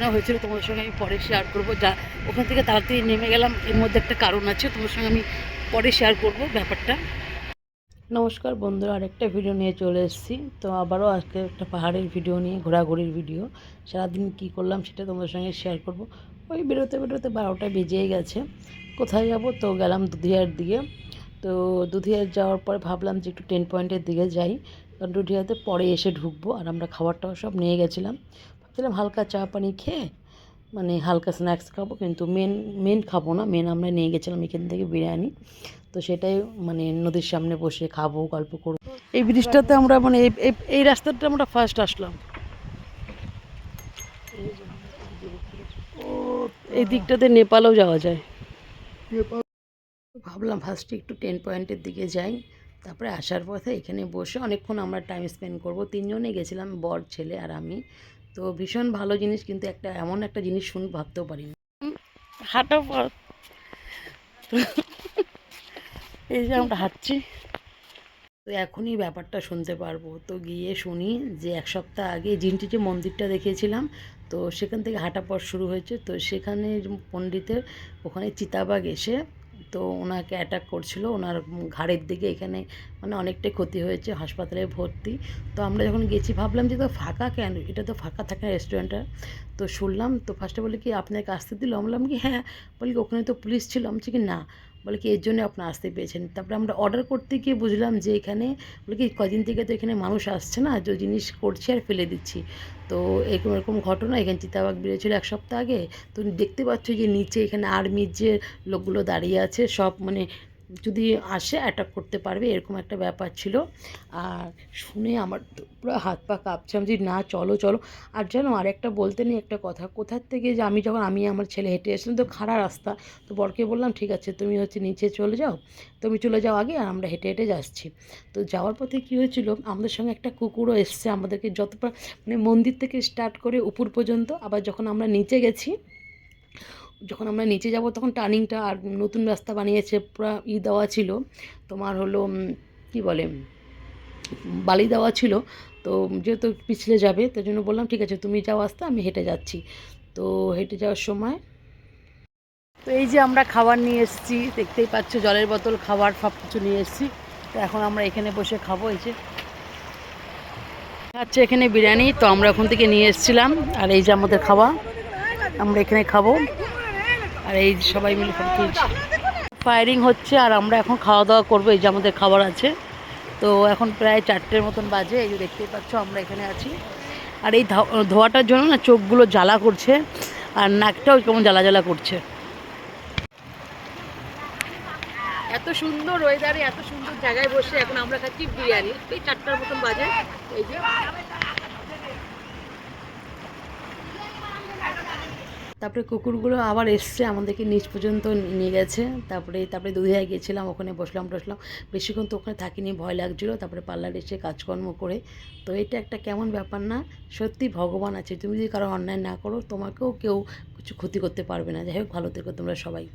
কেন হয়েছিল তোমাদের সঙ্গে আমি পরে শেয়ার করবো। যা ওখান থেকে তাড়াতাড়ি নেমে গেলাম, এর মধ্যে একটা কারণ আছে, তোমাদের সঙ্গে আমি পরে শেয়ার করব ব্যাপারটা। নমস্কার বন্ধুরা, আরেকটা ভিডিও নিয়ে চলে এসেছি। তো আবারও আজকে একটা পাহাড়ের ভিডিও নিয়ে, ঘোরাঘুরির ভিডিও। সারাদিন কী করলাম সেটা তোমাদের সঙ্গে শেয়ার করব। ওই বেরোতে বেরোতে 12টা বেজেই গেছে। কোথায় যাব, তো গেলাম দুধিয়ার দিকে। তো দুধিয়ার যাওয়ার পরে ভাবলাম যে একটু 10 পয়েন্টের দিকে যাই, কারণ দুধিয়াতে পরে এসে ঢুকবো। আর আমরা খাবারটাও সব নিয়ে গেছিলাম, ভাবছিলাম হালকা চা পানি খেয়ে মানে হালকা স্ন্যাক্স খাবো, কিন্তু মেন খাবো না। মেন আমরা নিয়ে গেছিলাম এখান থেকে বিরিয়ানি। তো সেটাই মানে নদীর সামনে বসে খাবো, গল্প করবো। এই ব্রিজটাতে আমরা মানে এই রাস্তাটা আমরা ফার্স্ট আসলাম। ও, এই দিকটাতে নেপালও যাওয়া যায়। ভাবলাম ফার্স্টে একটু 10 পয়েন্টের দিকে যাই, তারপরে আসার পথে এখানে বসে অনেকক্ষণ আমরা টাইম স্পেন্ড করব। তিনজনে গেছিলাম, বর, ছেলে আর আমি। তো ভীষণ ভালো জিনিস, কিন্তু এমন একটা জিনিস ভাবতেও পারিনি। হাঁটা পথ, এই যে আমরা হাঁটছি। তো এখনই ব্যাপারটা শুনতে পারবো। তো গিয়ে শুনি যে 1 সপ্তাহ আগে জিনটি যে মন্দিরটা দেখিয়েছিলাম, তো সেখান থেকে হাঁটা পথ শুরু হয়েছে। তো সেখানে পণ্ডিতের ওখানে চিতাবাঘ এসে তো ওনাকে অ্যাটাক করছিল, ওনার ঘাড়ের দিকে। এখানে মানে অনেকটাই ক্ষতি হয়েছে, হাসপাতালে ভর্তি। তো আমরা যখন গেছি ভাবলাম যে তো ফাঁকা কেন, এটা তো ফাঁকা থাকে রেস্টুরেন্টটা। তো শুনলাম, তো ফার্স্টে বলে কি আপনাকে আসতে দিল, আমি বললাম কি হ্যাঁ। বলি কি ওখানে তো পুলিশ ছিল, আমি কি না। বলে কি এর জন্য আপনার আসতে পেয়েছেন। তারপরে আমরা অর্ডার করতে গিয়ে বুঝলাম যে এখানে বলে কি কদিন থেকে তো এখানে মানুষ আসছে না, যে জিনিস করছি আর ফেলে দিচ্ছি। তো এরকম এরকম ঘটনা, এখানে চিতাবাঘ বেরিয়েছিল 1 সপ্তাহ আগে। তো দেখতে পাচ্ছ যে নিচে এখানে আর্মির যে লোকগুলো দাঁড়িয়ে আছে, সব মানে যদি আসে অ্যাটাক করতে পারবে, এরকম একটা ব্যাপার ছিল। আর শুনে আমার তো পুরো হাত পা কাঁপছে। আমি যে না চলো চলো। আর জানো আরেকটা বলতে নেই একটা কথা, কোথার থেকে যে আমি আমার ছেলে হেঁটে এসেছিলাম, তো খাড়া রাস্তা। তো বরকে বললাম ঠিক আছে তুমি নিচে চলে যাও, তুমি চলে যাও আগে, আর আমরা হেঁটে হেঁটে যাচ্ছি। তো যাওয়ার পথে কী হয়েছিল, আমাদের সঙ্গে একটা কুকুরও এসছে আমাদেরকে যতটা মানে মন্দির থেকে স্টার্ট করে উপর পর্যন্ত। আবার যখন আমরা নিচে গেছি, যখন আমরা নিচে যাব তখন টার্নিংটা আর নতুন রাস্তা বানিয়েছে, পুরো দেওয়া ছিল তোমার হলো কি বলে বালি দেওয়া ছিল। তো যেহেতু পিছলে যাবে, তাই জন্য বললাম ঠিক আছে তুমি যাও আসতে, আমি হেঁটে যাচ্ছি। তো হেঁটে যাওয়ার সময় তো এই যে আমরা খাবার নিয়ে এসেছি, দেখতেই পাচ্ছ জলের বোতল, খাবার সব কিছু নিয়ে এসেছি। তো এখন আমরা এখানে বসে খাবো। এই যে আচ্ছা এখানে বিরিয়ানি, তো আমরা ওখান থেকে নিয়ে এসেছিলাম। আর এই যে আমাদের খাওয়া, আমরা এখানে খাবো। আর এই সবাই মিলে সব খেয়েছি, ফায়ারিং হচ্ছে। আর আমরা এখন খাওয়া দাওয়া করবো। এই যে আমাদের খাবার আছে। তো এখন প্রায় 4টের মতন বাজে। এই যে দেখতেই পাচ্ছ আমরা এখানে আছি। আর এই ধোয়াটার জন্য না চোখগুলো জ্বালা করছে, আর নাকটাও কেমন জ্বালা জ্বালা করছে। এত সুন্দর ওয়েদারে, এত সুন্দর জায়গায় বসে এখন আমরা খাচ্ছি বিরিয়ানি। এই 4টার মতন বাজে। এই যে তারপরে কুকুরগুলো আবার এসছে, আমাদেরকে নিচ পর্যন্ত নিয়ে গেছে। তারপরে দুধিয়ায় গেছিলাম, ওখানে বসলাম টসলাম। বেশিক্ষণ তো ওখানে থাকিনি, ভয় লাগছিলো। তারপরে পার্লারে এসে কাজকর্ম করে। তো এটা একটা কেমন ব্যাপার না, সত্যি ভগবান আছে। তুমি যদি কারো অন্যায় না করো, তোমাকেও কেউ কিছু ক্ষতি করতে পারবে না। যাই হোক, ভালো থেকো তোমরা সবাই।